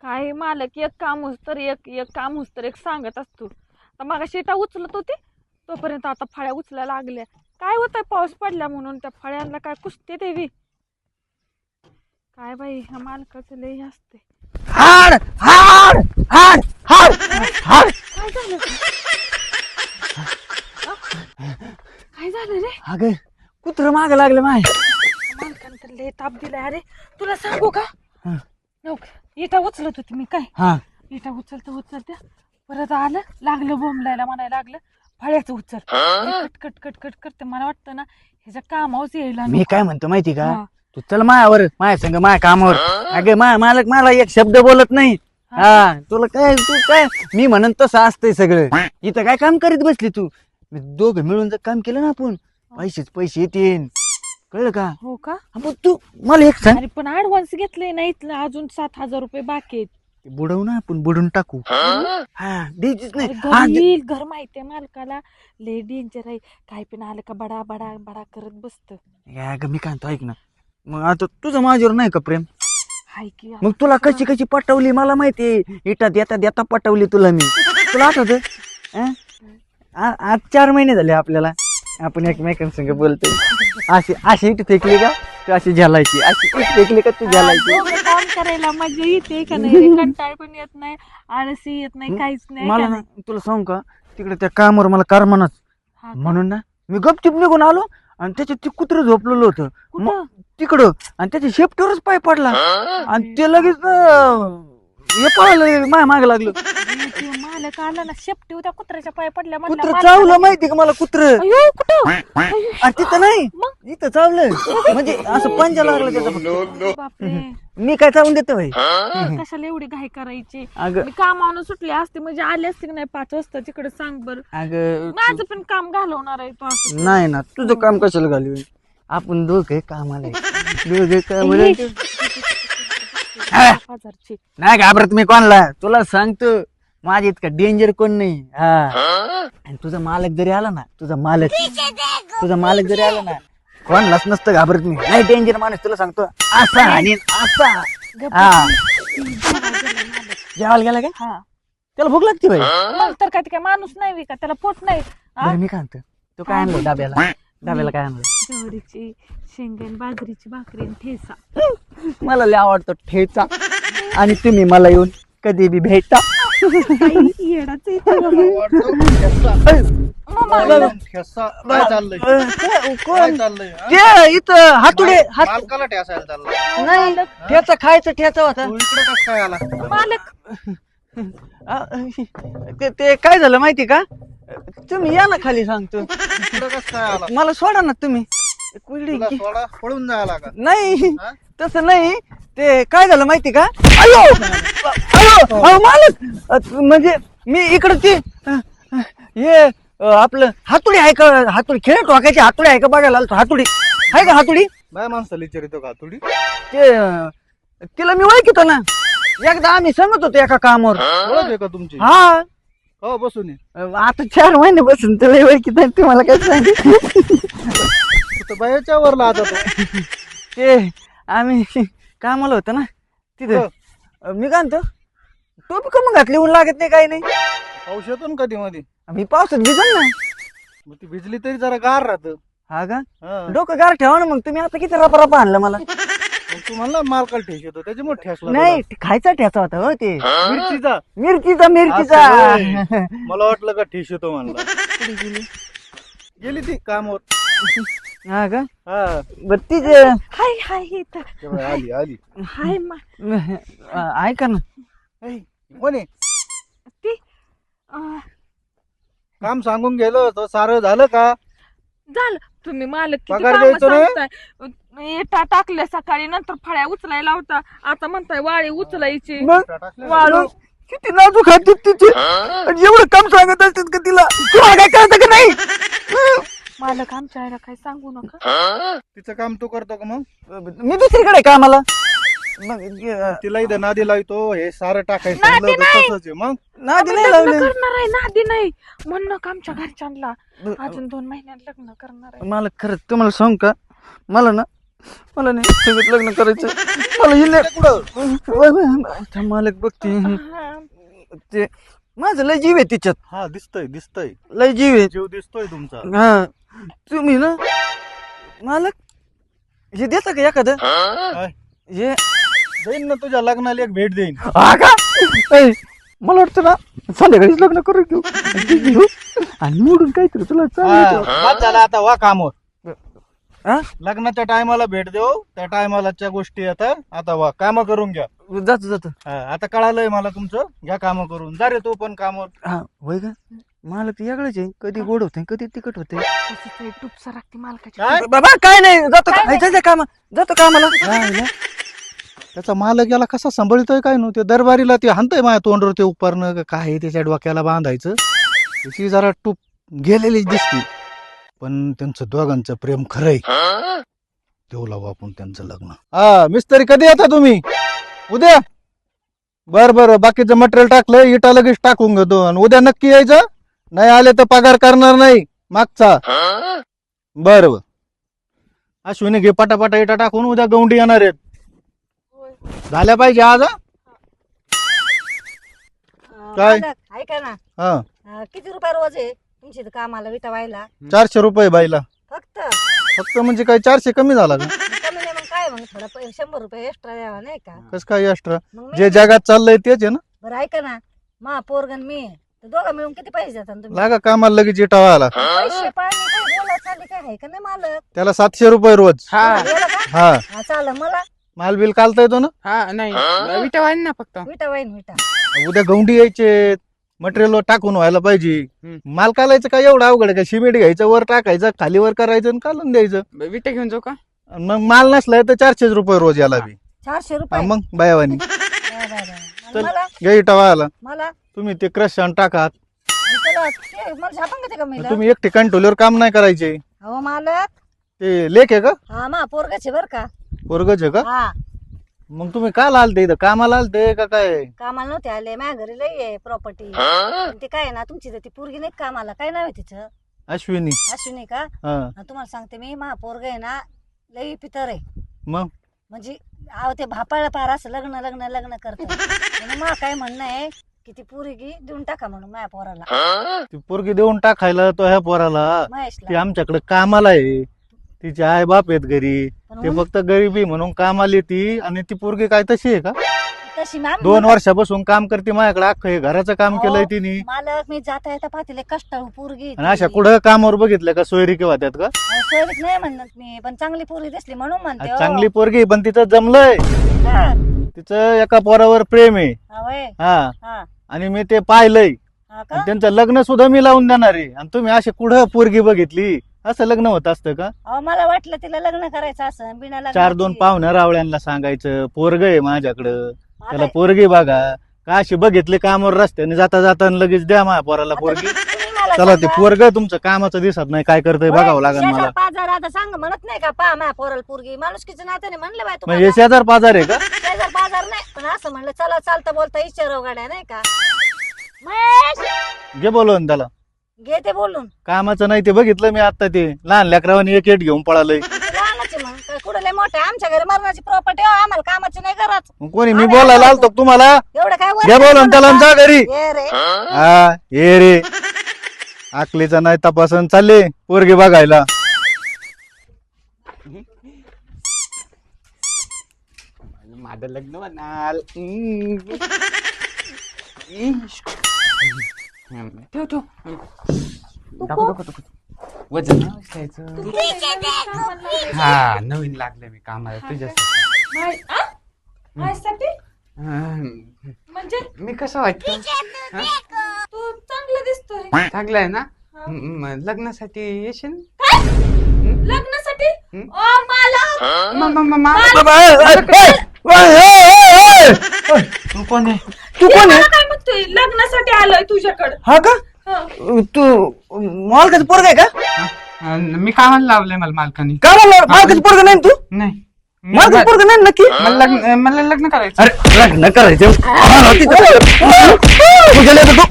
काय मालक एक काम होस तर एक काम होस तर एक सांगत असतो. आता मग शेटा उचलत होती तोपर्यंत आता फळ्या उचलायला लागल्या. काय होतंय पाऊस पडला म्हणून त्या फळ्यांना काय कुसते देवी. काय बाई ह्या मालकाचं लय असते. हाड हाड हाड हाड हाड काय झालं काय झालं रे. अगं कुत्र माग लागलं माय. मालकाने तर लय ताप दिलाय. अरे तुला सांगू का हा. इटा उचलत होती मी. काय हा इटा उचलत्या परत आलं लागलं बोंबलायला म्हणायला लागलं फळ्याचं उचल. कट कट कट कट करते. मला वाटतं ना ह्याच्या कामावच यायला मी काय म्हणतो माहिती का हा. तू चल मायावर माया संग माया कामावर. अगे माय मालक मला एक शब्द बोलत नाही. हा तुला काय तू काय मी म्हणन तसं असतंय सगळं. इथं काय काम करीत बसली तू. मी दोघं मिळून जर काम केलं ना आपण पैसे येतील कळलं का. हो का. मग तू मला एक सांग अरे पण ऍडव्हान्स घेतलंय ना इथलं अजून 7,000 रुपये बाकी आहेत. बुडवू ना आपण बुडून टाकू. हा द्यायचीच अरे नाही. घर येईल घर माहितीये मालकाला लय डेंजर आहे. काय पण आलं का बडा बडा बडा करत बसत. अगं मी काय म्हणतो ऐक ना मग आता तुझं माझ्यावर नाही का प्रेम. हाय की मग तुला कशी कशी पटवली मला माहिती. इटा देता देता पटवली तुला मी. तुला आठवत आज 4 महिने झाले आपल्याला आपण एकमेकांसंग बोलतोय. अशी इट फेकली का तू अशी झेलायची. अशी इट फेकली का तू झेलायची. काम करायला मजा येते का नाही रे. कंटाळ पण येत नाही आळसी येत नाही काहीच नाही मला का ना नाही? तुला सांगू का तिकडे त्या कामावर मला करमनाच. हा का? म्हणून ना मी गपचिप निघून आलो आणि त्याच्यात ते कुत्र झोपलेलं होतं कुठं तिकडं आणि त्याच्या शेपटीवरच पाय पडला आणि ते लगेच हे पळालं माय माग लागलं. ते मालक आला ना शेपटी त्या कुत्र्याच्या पाय पडल्या म्हणलं कुत्र मालकाला- चावलं माहिती का मला कुत्र. अयो कुठं अरे तिथं नाही इथं चावलं म्हणजे असं पंजा लागला त्याचा फक्त. बापरे. मी काय चावून देतो भाई. कशाला एवढी घाई करायची. अगं मी कामावरून सुटले असते म्हणजे आले असते की नाही 5 वाजता तिकडे सांग बर. अगं माझं पण काम घालवणार आहे तो असं. नाही ना तुझं काम कशाला घालू. आपण दोघे कामाला आहे. दोघे कामाला आहे. 1,000ची. नाही घाबरत मी कोणला तुला सांगतो. माझ्या इतकं डेंजर कोण नाही. हा आणि तुझा मालक जरी आला ना तुझा मालक जरी आला ना कोणलाच नसतं घाबरत मी. नाही डेंजर माणूस तुला सांगतो. असा आणि असा. हा जेवायला गेला का हा त्याला भूक लागते भाई. मग तर काय ते काय माणूस नाही का त्याला पोट नाही. बरं मी काय म्हणतो तू काय आणलं डाब्याला काय आणलं. ज्वारीची शेंगण बाजरीची भाकरी आणि ठेचा. मला लय आवडतो ठेचा आणि तुम्ही मला येऊन कधी बी भेटा. काही येडाच आहे इथं बाबा. काय चाललंय काय चाललंय ते इथं हातुडे मालकाला ठेसायला चाललं. नाही ठेचा खायचा ठेचा होता. तू इकडे कसं काय आला. मालक ते काय झालं माहिती का तुम्ही या ना खाली सांगतो. इकडे कसं काय आला. मला सोडा ना तुम्ही. कुठे तुला सोडा पळून जायला का. नाही हा? तसं नाही. ते काय झालं माहिती का अयो अयो अहो, मालक म्हणजे मी इकडं ते हे आपलं हातुडी आहे का. हातुडी खेळ टोकायची हातुडी आहे का बघायला आलो. हातुडी आहे का हातुडी. बाय माणसाला विचारितो का तुडी. ते तिला मी ओळखीतो ना. एकदा आम्ही सांगत होतो एका कामावर. ओळख आहे का तुमची. हा हो बसून ये. आता 4 महिने बसून तुला ओळखीत आहे तुम्हाला काय सांगितलं. तिथं बायाच्या वर लाजतो. ते आम्ही कामाला होतो ना तिथं. मी काय म्हणतो टोपी कमी घातली ऊन लागत नाही काही नाही. पाऊस येतो ना कधी मध्ये. मी पावसात भिजल ना. मग ती भिजली तरी जरा गार राहत. हा का डोकं गार ठेवा ना. मग तुम्ही आता किती रपा आणलं मला. तू म्हणला मालकाला ठेस येतो त्याच्यामुळे ठेसला. नाही खायचा ठ्याचा होता हो ते मिरचीचा. मिरचीचा. असं होय. मला वाटलं का ठेस येतो म्हणला. गेली ती कामावर. हा का हा बर तीच हाय हाय इथं तेव्हा आली आली. हाय ऐका ना ऐ, कोण आहे. ती अं, काम सांगून गेलो होतो सारं झालं का. झालं तुम्ही मालक किती पगार कामं द्यायचो रे? सांगताय. इटा टाकल्या सकाळी नंतर फळ्या उचलायला होता. आता म्हणताय वाळी उचलायची. मग टाकलं. वाळू किती नाजूक हात तिचे आणि एवढं काम सांगत असतात का तिला. तुला काय कळतं का नाही. मालक आमच्या आईला काही सांगू नका. तिचं काम तू करतो का मग. मी दुसरीकडे कामाला. तिला इथं नादी लावतो हे सारं टाकायचं नादी म्हणलं होतं नाही. तसंच आहे. मग नादी आम्ही नाही लग्न लावले. करणार आहे नादी नाही म्हण नका आमच्या घरच्यांना. अजून 2 महिन्यात लग्न करणार आहे. मला खरंच तुम्हाला सांगू का मला ना मला नाही संगीत लग्न करायचं. मला हिने कुठं मालक बघते ते माझं लय जीव आहे तिच्यात. हा दिसतंय लय जीव आहे. जीव दिसतोय तुमचा. हा तुम्ही ना मालक हे देता का एखादं काय हे देईन ना तुझ्या लग्नाला एक भेट देईन. हा का ऐ, मला वाटतं ना संध्याकाळीच लग्न करून घेऊ आणि मोडून काहीतरी तुला चांगलं बस झालं आता वा कामवर. हा? लग्नाच्या टायमाला भेट देऊ त्या टायमालाच्या गोष्टी येतात. आता वा काम करून घ्या. जातो हा, आता कळालंय मला तुमचं. घ्या काम करून. जा रे तू पण कामावर. हा होय का मला ते वेगळंच आहे. कधी गोड होते कधी तिखट होते. टुपसा लागते मालकाची. काय बाबा काय नाही जातो कामाला. त्याचा मालक याला कसा सांभाळतोय काय नव्हते. दरबारीला ते हाणतोय माझ्या तोंडवर ते उपरणं काय आहे त्याच्या डोक्याला बांधायचं. त्याची जरा टूप गेलेलीच दिसते. पण त्यांचं दोघांचं प्रेम खरंय. देऊ लावू आपण त्यांचं लग्न. हा मिस्त्री कधी येता तुम्ही? उद्या. बर बाकीचं मटेरियल टाकलं इटा लगेच टाकून घेतो. आणि उद्या नक्की यायचं. नाही आले तर पगार करणार नाही मागचा. बर अश्विनी घे पटापटा इटा टाकून. उद्या गौंडी येणार आहेत. झाल्या पाहिजे आज. काय? ऐका ना, हा किती रुपये रोज आहे तुमच्या इथं कामाला विटा व्हायला? 400 रुपये बाईला. फक्त म्हणजे काय 400 कमी झाला का? कमी नाही मग काय, मग थोडा 100 रुपये एक्स्ट्रा द्यावा नाही का? कस काय एक्स्ट्रा? मग मी- जे जगात चाललंय तेच आहे ना. बरं ऐका ना, मा पोरगन मी आहे. तर दोघं मिळून किती पैसे देतात तुम्ही? लागा कामाला लगेच इटा व्हायला. पैसे पाणी काय बोला चालले काय आहे का नाही मालक? त्याला 700 रुपये रोज. गेलं का? हा हा चालेल मला माल बिल कालता येतो ना. हा नाही विटा वाईन ना फक्त. विटा वाईन विटा. उद्या गौंडी यायचे. मटेरियल टाकून व्हायला पाहिजे. माल कालायचं काय एवढं अवघड आहे का? सिमेंट घ्यायचं वर टाकायचं खाली वर करायचं आणि कालून द्यायचं. विटा घेऊन जाऊ का? आणि मग माल नसलाय तर 400 रुपये रोज याला बी. 400 हा रुपये. मग बायावानी बरं, बरं. आणि चल. मला घ्या इटा व्हायला. मला तुम्ही ते क्रश टाका. आणि त्याला ते मला झापण घेते का मी? तुम्ही एक ठिकाणी ठेवल्यावर काम नाही करायचे. हो मालक. ते लेख आहे का? हा मा पोरगाचे बर का. पोरगच आहे का? हा मग तुम्ही काल आलते इथं कामाला आलते का काय? कामाला नव्हते आले. माझ्या घरी लई आहे प्रॉपर्टी. ते काय आहे ना तुमची तर ती पोरगी नाही का कामाला. काय नाव आहे तिचं? अश्विनी. अश्विनी का? हा आणि तुम्हाला सांगते मी मा पोरग आहे ना लई पितर आहे. मग म्हणजे आव ते भापाळ पार असं लग्न लग्न लग्न करत. आणि मा काय म्हणणं आहे की ती पोरगी देऊन टाका म्हणून माझ्या पोराला. ती पोरगी देऊन टाकायला तो ह्या पोराला. ती महेशला. आमच्याकडे कामाला आहे. तिचे आई बाप आहेत घरी. ते फक्त गरिबी म्हणून कामाला येते. आणि ती पोरगी काय तशी आहे का? तशी मॅम 2 वर्षापासून काम करते माझ्याकडे. अख्खं हे घराचं काम केलंय तिने. मालक मी जाता येता पाहते कष्ट पोरगी. आणि अशा कुठं कामावर बघितलं का सोयरी किंवा त्यात का? सोयरीक नाही म्हणत मी, पण चांगली पोरगी दिसली म्हणून म्हणते हो. चांगली पोरगी पण तिचं जमलंय. हा. तिचं एका पोरावर प्रेम आहे. हा वय. हा हा. आणि मी ते पाहिलंय. हा का? आणि त्यांचं लग्न सुद्धा मी लावून देणार आहे. आणि तुम्ही असे कुठं पोरगी बघितली? असं लग्न होत असतं का? अहो मला वाटलं तिला लग्न करायचं असं बिना लग्नाची. 4-2 पाहुण्या रावळ्यांना सांगायचं पोरग आहे माझ्याकडं. त्याला आता पोरगी बघा. का अशी बघितली कामावर रस्त्याने जाता जाता आणि लगेच द्या माझ्या पोराला पोरगी. तुम्ही मला चला ते सांगा. पोरग तुमचं कामाचं दिसत नाही. काय करतंय बघावं लागेल मला. 5,000 आता सांग म्हणत नाही का पा माझ्या पोराला पोरगी. माणुसकीच्या नात्याने म्हणलं बाय म्हणजे तुम्हाला. 1000-5000 आहे का? 5,000 नाही पण असं म्हणलं चला चालता बोलता इच्छा गाड्या नाही का? महेश घे बोलवून त्याला. घे ते बोलून. कामाचं नाही ते बघितलं मी आता. ते लहान लेकरावानी एक घेऊन पळालंय. लहानाचे मग काय कुठं लय मोठे आमच्या घरी मरणाची प्रॉपर्टी आम्हाला कामाची नाही करत. मग कोणी मी बोलायला आलतो का तुम्हाला? एवढं काय वर घे बोलवून त्याला आणि जा घरी. ये रे. हा ये रे. आकलीचा नाही तपासून चालले पोरगी बघायला. माझं लग्न म्हणाल. ठेव ठेव. दाखव. वजन नाही उचलायचं. हा नवीन लागले मी कामाला तुझ्यासाठी. माझ्यासाठी हं, म्हणजे मी कसं वाटतं? तू चांगला दिसतोय. चांगलं आहे ना? लग्नासाठी येशील? लग्नासाठी हं? ओ मालक तू कोण आहे? मला काय म्हणतोय लग्नासाठी आलोय तुझ्याकडे. हा का? हं. तू मालकाचं पोरग आहे का? मी कामाला लावलंय मला मालकानी. का मालकाचं पोरग नाही तू? नाही माझं पोरगं नाही नक्की मला लग्न करायचं. अरे लग्न करायचं तुझ्या लेकरं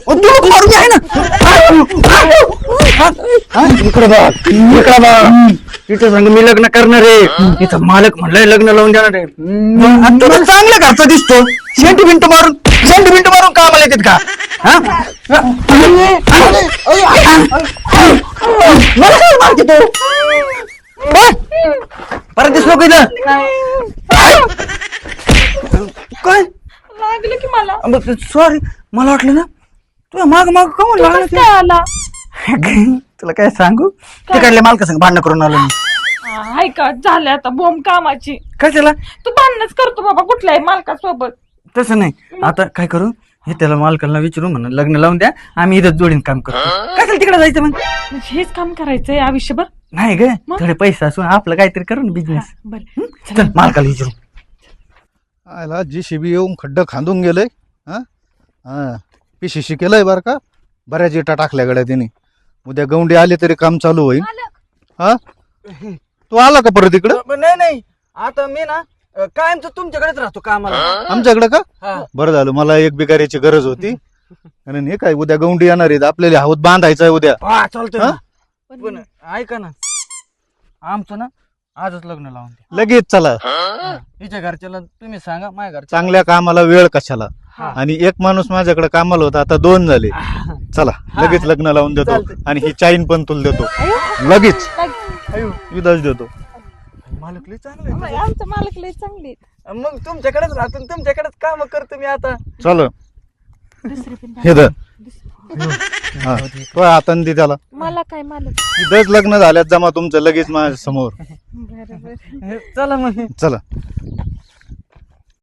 तू मारून आहे ना इकडे बघ तिथं सांग मी लग्न करणार आहे तिथं मालक म्हणलंय लग्न लावून देणार आहे तुला चांगल्या घरचा दिसतो सेंटिमेंट मारून कामाला येतात का हा? मला काय मारते तू परत दिसलो का इथं काय लागलं की मला सॉरी मला वाटलं ना तुला माग का तू म्हणलं कसं काय आला तुला काय सांगू तिकडल्या मालका संग भांडण करून आलो मी हाय का झालं आता बोंब कामाची. काय त्याला तू भांडणच करतो बाबा कुठल्याही मालकासोबत. तसं नाही आता काय करू हे त्याला मालकाला विचारू म्हणा लग्न लावून द्या आम्ही इथं जोडीन काम करतो काय तिकडे जायचं मग म्हणजे हेच काम करायचंय आयुष्यभर. नाही ग थोडे पैसे असून आपलं काहीतरी करू ना बिझनेस बरं चल मालकाला विचारू आयला JCB येऊन खड्डं खांदून गेलंय. हा पिशिशी केलंय बरं का बऱ्याच इटा टाकल्या गड्या तिने उद्या गौंडी आले तरी काम चालू होईल. हा तू आला का परत इकडं नाही आता मी ना कायमच तुमच्याकडेच राहतो कामाला आमच्याकडे का हा. बरं झालं मला एक बिगारीची गरज होती कारण हे काय उद्या गौंडी येणार आहेत आपल्याला हौद बांधायचं आहे उद्या. हा चालतंय हा? ना. पण ऐका ना आमचं ना आजच लग्न लावून द्या लगेच चला हिच्या घरच्याला तुम्ही सांगा माझ्या घरच्या चांगल्या कामाला वेळ कशाला हा. आणि एक माणूस माझ्याकडे कामाला होता आता 2 झाले. चला लगेच लग्न लावून देतो चालतंय. आणि ही चाईन पण तुला देतो लगेच विदाच देतो. मालक लय चांगले आहेत. आमचं मालक लय चांगले आहेत. मग तुमच्याकडेच राहतो आणि तुमच्याकडेच काम करतो मी आता चल दुसरी पण हे धर. हा तो हाताने दे त्याला मला काय मालक. इथंच लग्न झाल्यात जमा तुमचं लगेच माझ्या समोर. बरं चला मग चला